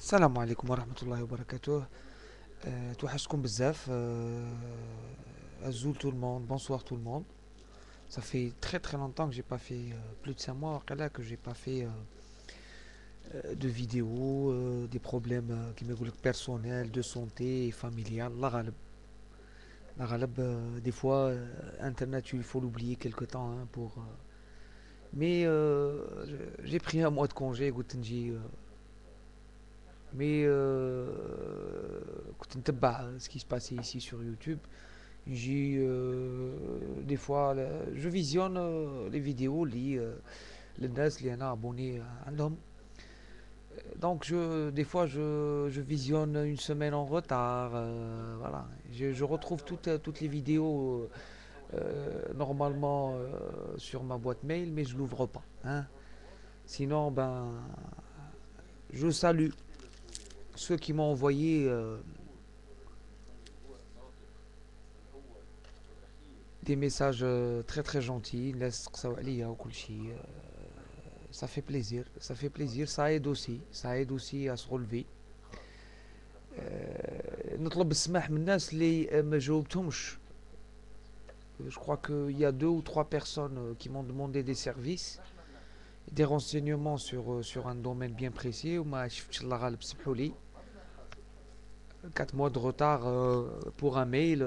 السلام عليكم ورحمة الله وبركاته. توحشتكم بزاف. Azoul tout le monde, bonsoir tout le monde. Ça fait très très longtemps que j'ai pas fait, plus de 5 mois là, que j'ai pas fait de vidéos, des problèmes qui me personnels, de santé et familial. La ghalab, des fois, Internet, il faut l'oublier quelque temps, hein, mais j'ai pris un mois de congé, قلت نجي. Mais كنت نتبع ce qui se passait ici sur YouTube. Des fois, je visionne les vidéos les الناس اللي أنا abonné عندهم. Donc des fois je visionne une semaine en retard. Voilà. Je retrouve toutes les vidéos normalement sur ma boîte mail, mais je l'ouvre pas, hein. Sinon, ben, je salue ceux qui m'ont envoyé des messages très très gentils. الناس تقساو عليا وكل شيء. Ça fait plaisir, ça fait plaisir, ça aide aussi à se relever. نطلب السماح من الناس اللي ما جاوبتهمش. Je crois qu'il y a deux ou trois personnes qui m'ont demandé des services, des renseignements sur un domaine bien précis. وما شفتش الله غالب سمحوا لي. 4 mois de retard pour un mail.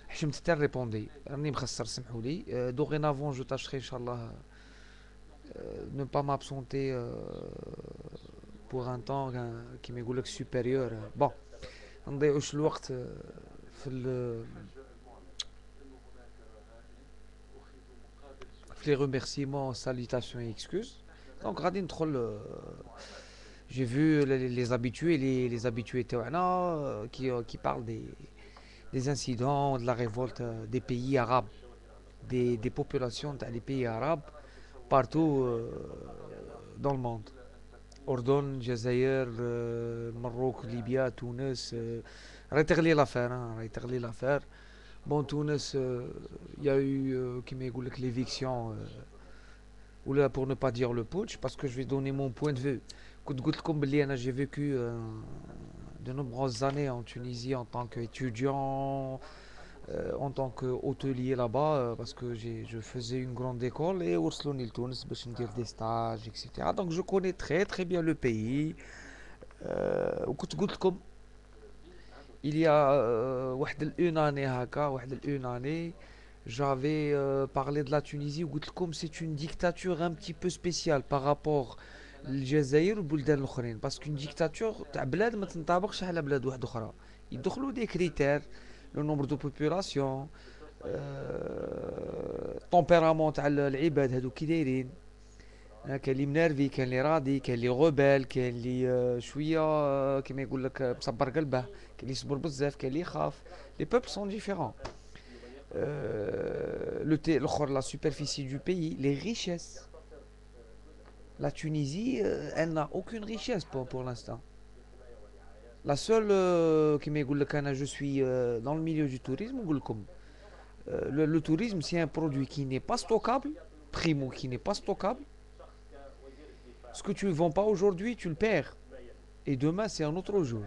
حشمت حتى ريبوندي راني مخسر سمحوا لي. Dorénavant je tâcherai inchallah ne pas m'absenter pour un temps qui m'est supérieur. Bon, ما نضيعوش الوقت في les remerciements, salutations et excuses. Donc غادي ندخل. J'ai vu les habitués, les habitués تاعنا qui parlent des incidents, de la révolte des pays arabes, des populations des pays arabes partout dans le monde. Ordon, Jazair, Maroc, Libye, Tunis. Rétablir l'affaire, hein, rétablir l'affaire. Bon, Tunis, il y a eu qui m'égoule l'éviction, ou là pour ne pas dire le putsch, parce que je vais donner mon point de vue. Comme j'ai vécu de nombreuses années en Tunisie en tant qu'étudiant, en tant qu'hôtelier là-bas, parce que je faisais une grande école et وصلوني لتونس باش ندير des stages, etc. Donc je connais très très bien le pays. وكنت قلت لكم il y a une année هكا, une année, j'avais parlé de la Tunisie وقلت لكم c'est une dictature un petit peu spéciale par rapport للجزائر والبلدان الاخرين, parce qu'une dictature تاع بلاد ما تنطابقش على بلاد واحده اخرى. يدخلوا des critères, le nombre de population, tempérament تاع العباد هادو كي دايرين. كاين اللي منرفي, كاين اللي راضي, كاين اللي غوبال, كاين اللي شويه كيما يقول لك مصبر قلبه, كاين اللي يصبر بزاف, كاين اللي يخاف. Les peuples sont différents. La superficie du pays, les richesses. La Tunisie, elle n'a aucune richesse pour l'instant. La seule qui me dit que je suis dans le milieu du tourisme, le tourisme c'est un produit qui n'est pas stockable, primo qui n'est pas stockable. Ce que tu ne vends pas aujourd'hui, tu le perds. Et demain, c'est un autre jour.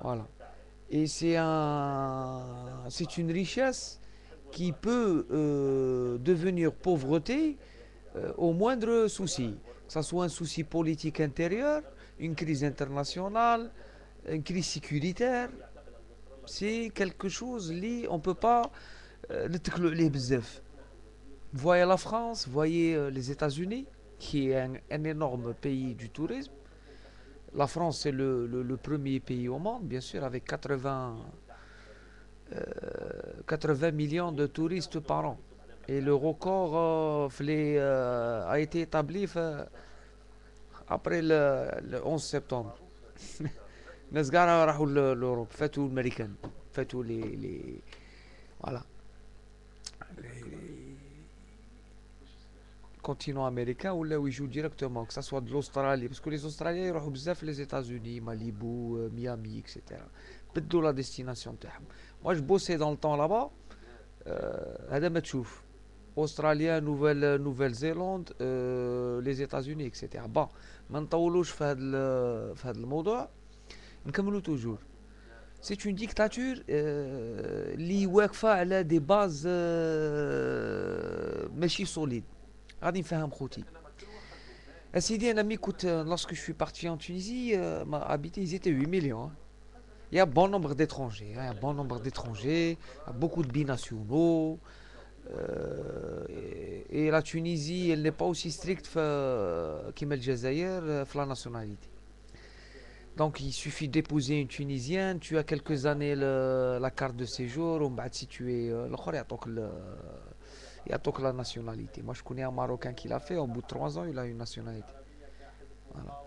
Voilà. Et c'est une richesse qui peut devenir pauvreté au moindre souci. Que ce soit un souci politique intérieur, une crise internationale, une crise sécuritaire. C'est quelque chose qui on ne peut pas les bzef. Voyez la France, voyez les États-Unis, qui est un énorme pays du tourisme. La France c'est le premier pays au monde, bien sûr, avec 80 millions de touristes par an. Et le record a été établi après le 11 septembre. الناس كاع راحوا لأوروب, فاتوا الامريكان, فاتوا les voilà, les continent américain, ou là où ils jouent directement, que ça soit de l'Australie, parce que les Australiens ils يروحوا بزاف les États-Unis, Malibu, Miami, etc. بدلوا la destination تاعهم. Moi je bossais dans le temps là-bas. هذا ما تشوف australien, Nouvelle-Zélande, les États-Unis, etc. Bon, ما نطولوش في هذا الموضوع. نكملوا toujours. C'est une dictature اللي واقفة على des bases ماشي solides. غادي نفهم خوتي. سيدي انا مي كنت lorsque je suis parti en Tunisie, m'a habité, ils étaient 8 millions, hein. Il y a bon nombre d'étrangers, hein, il y a bon nombre d'étrangers, il y a beaucoup de binationaux. Et la Tunisie, elle n'est pas aussi stricte qu'Imel Jazair, la nationalité. Donc il suffit d'épouser une Tunisienne, tu as quelques années la carte de séjour, ou si tu es il y a la nationalité. Moi je connais un Marocain qui l'a fait, au bout de 3 ans il a une nationalité. Voilà.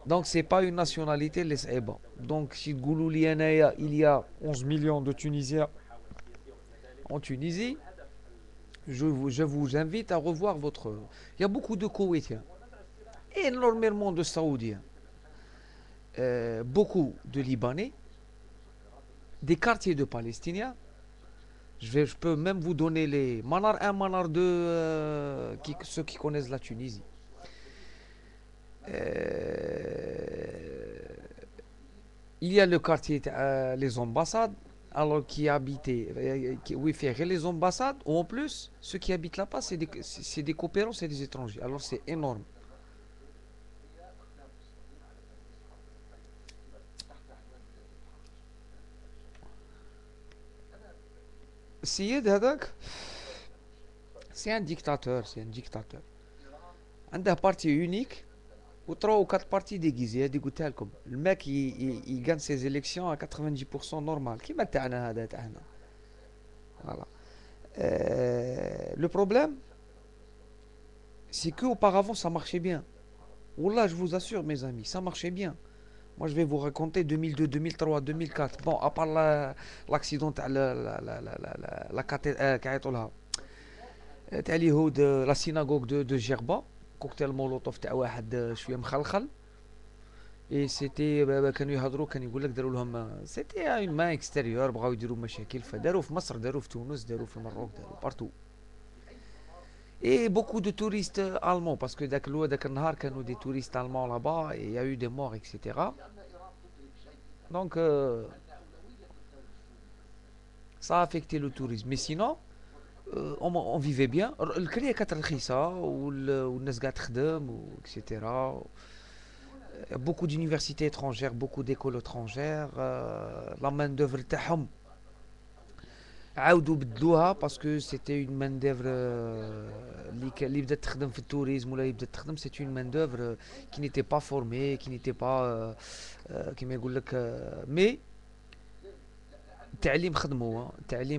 Donc c'est pas une nationalité, c'est bon. Donc si il y a 11 millions de Tunisiens en Tunisie, je vous invite à revoir votre... Il y a beaucoup de Koweïtiens, énormément de Saoudiens, beaucoup de Libanais, des quartiers de Palestiniens. Je peux même vous donner les Manar 1, Manar 2, ceux qui connaissent la Tunisie. Il y a le quartier, les ambassades, alors qui habitaient, oui, faire les ambassades, ou en plus, ceux qui habitent là-bas, c'est des coopérants, c'est des étrangers. Alors c'est énorme. Syed Hadak, c'est un dictateur, c'est un dictateur. Un parti unique, ou 3 ou 4 partis déguisés. هذه قلتها لكم. Le mec, il gagne ses élections à 90% normal. كيما تاعنا هذا تاعنا. Voilà. Le problème, c'est qu'auparavant, ça marchait bien. Wallah, je vous assure, mes amis, ça marchait bien. Moi, je vais vous raconter 2002, 2003, 2004. Bon, à part l'accident تاع la كيعيطوا لها تاع اليهود la synagogue de Gerba, cocktail molotov تاع واحد شويه مخلخل. Et c'était كانوا يهضروا كان يقول لك داروا لهم c'était une main extérieure بغاو يديروا مشاكل فداروا في مصر داروا في تونس داروا في المغرب داروا بارتو. Et beaucoup de touristes allemands parce que داك النهار كانوا des touristes allemands là-bas et il y a eu des morts etc. Donc ça a affecté le tourisme. Mais sinon on vivait bien. الكريه كانت رخيصه والناس قاعد تخدم etc. Beaucoup d'universités étrangères, beaucoup d'écoles étrangères. La main d'œuvre تاعهم عاودوا بدلوها باسكو سيتي اون مان دوفر اللي بدات تخدم في التوريزم ولا اللي بدات تخدم سيتي اون مان دوفر كي نيتي با فورمي كي نيتي با كيما يقول لك مي التعليم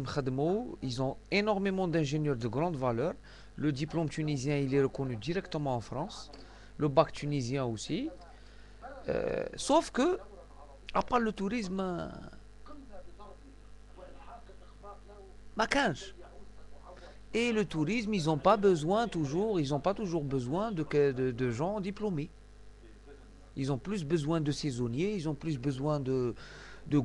خدموا ils ont énormément d'ingénieurs de grande valeur. Le diplôme tunisien il est reconnu directement en France, le bac tunisien aussi. Sauf que à part le tourisme ما كانش. Et le tourisme, ils n'ont pas toujours besoin de gens diplômés. Ils ont plus besoin de saisonniers, ils ont plus besoin de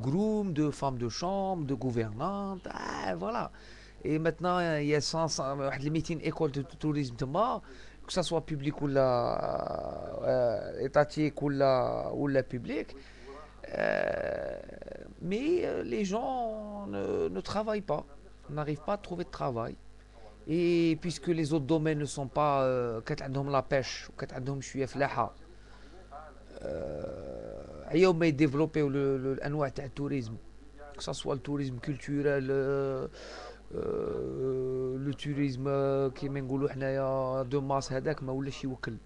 grooms, de femmes de chambre, de gouvernantes. Ah, voilà. Et maintenant, il y a 100 واحد 200 écoles de tourisme تما, que ça soit public ou étatique ou la public. Mais les gens ne travaillent pas, n'arrivent pas à trouver de travail. Et puisque les autres domaines ne sont pas كانت عندهم la pêche وكانت عندهم شويه فلاحه ايام ما يديفلوبيو الانواع تاع التوريزم que ça soit le tourisme culturel le tourisme كيما نقولوا حنايا دو ماس هذاك ما ولاش يوكل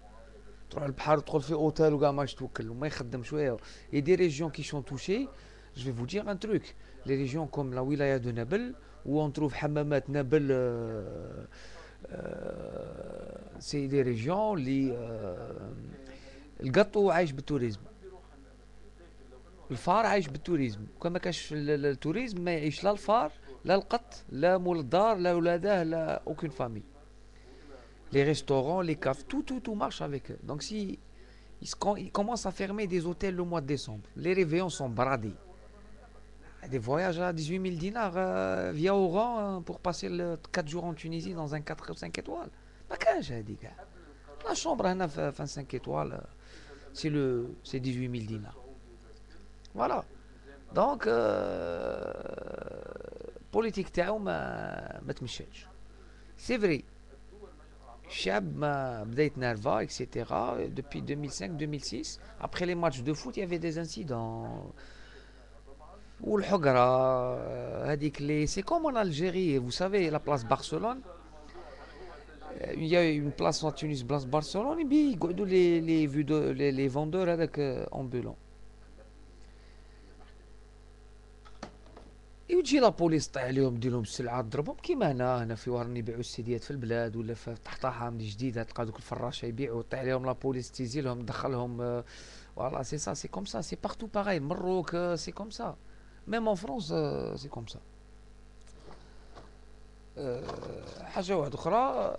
تروح البحر تدخل في اوتيل وكاع ماش توكل وما يخدم شويه. Et des régions qui sont touchées, je vais vous dire un truc, les régions comme la wilaya de Nabil où on trouve حمامات نابل c'est des régions اللي القطو عايش بالتوريزم, الفار عايش بالتوريزم. كما كاش التوريزم ما يعيش لا الفار لا القط لا مول الدار لا ولاداه لا aucune famille. Les restaurants, les caves, tout marche avec eux. Donc si ils commencent à fermer des hôtels le mois de décembre, les réveillons sont bradés. Des voyages à 18 000 dinars via Oran pour passer 4 jours en Tunisie dans un 4 ou 5 étoiles. ما كانش هادي كاع. La chambre هنا في un 5 étoiles, c'est 18 000 dinars. Voilà. Donc, politique تاعو ما تمشاتش. C'est vrai. الشعب ما بدا يتنرفا etc. Depuis 2005-2006 après les matchs de foot il y avait des incidents. والحقرة هذيك اللي c'est comme en Algérie vous savez la place Barcelone. Il y a une place en Tunis place Barcelone et puis يقعدوا les vendeurs هذاك ambulants. وتجي لابوليس طيح عليهم دير لهم السلعه تضربهم كيما هنا في وهران يبيعوا السيديات في البلاد ولا في طحطاحه من جديد تلقى دوك الفراشه يبيعوا طيح عليهم لابوليس تيزيلهم تدخلهم. فوالا سي سا سي كوم سا سي بارتو باغاي مروك سي كوم سا ميم ان فرونس سي كوم سا. حاجه واحده اخرى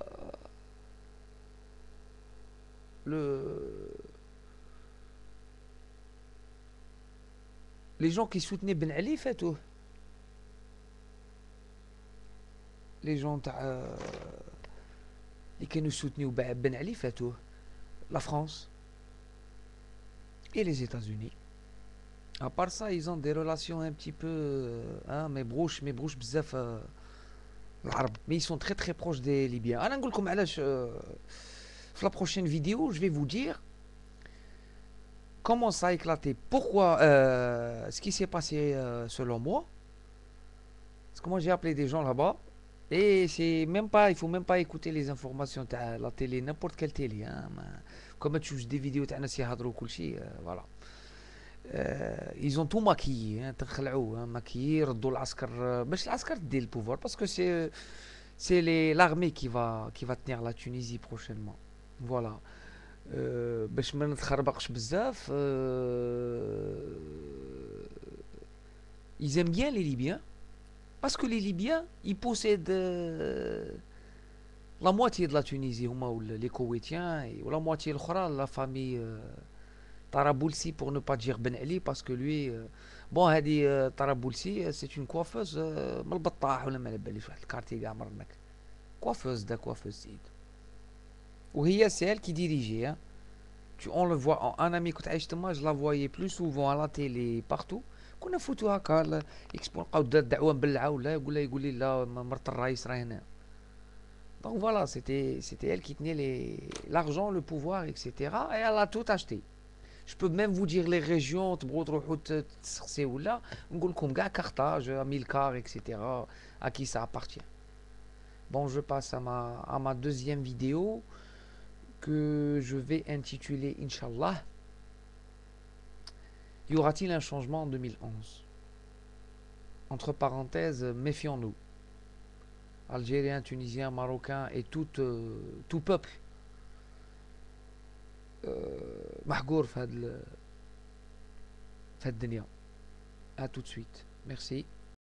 le les gens qui soutenaient Ben Ali فاتوه. les gens تاع اللي كانوا يسوتنيو بن علي فاتوه. la France et les États-Unis. À part ça, ils ont des relations un petit peu mais بروش بزاف العرب. Mais ils sont très très proches des Libyens. انا نقول لكم علاش في la prochaine vidéo, je vais vous dire comment ça a éclaté, pourquoi ce qui s'est passé selon moi. Parce que moi j'ai appelé des gens là-bas. Et c'est même pas, il faut même pas écouter les informations de la télé, n'importe quelle télé. Hein. Comme tu joues des vidéos, voilà. Ils ont tout maquillé, hein, maquillé, ردوا العسكر باش العسكر تدي le pouvoir parce que c'est l'armée qui va tenir la Tunisie prochainement. Voilà. باش ما نتخربقش بزاف. Ils aiment bien les Libyens. Parce que les Libyens, ils possèdent la moitié de la Tunisie, les Koweïtiens, et la moitié la famille Taraboulsi, pour ne pas dire Ben Ali, parce que lui, bon, Taraboulsi, c'est une coiffeuse, coiffeuse, oui, c'est elle qui dirigeait. Hein. On le voit, un ami que je la voyais plus souvent à la télé, partout. كنا نفوتوا هكا اكسبو نلقاو دعوه مبلعه ولا يقول لي لا مرت الرئيس راه هنا. Donc voilà, c'était elle qui tenait l'argent, le pouvoir, etc. Et elle a tout acheté. Je peux même vous dire les régions, تبغوا تروحوا تسقسيو ولا نقول لكم كاع Carthage, Amilcar, etc. à qui ça appartient. Bon, je passe à ma deuxième vidéo que je vais intituler Inch'Allah. Y aura-t-il un changement en 2011? Entre parenthèses, méfions-nous. Algériens, Tunisiens, Marocains et tout peuple mahgour في هاد الدنيا. À tout de suite. Merci.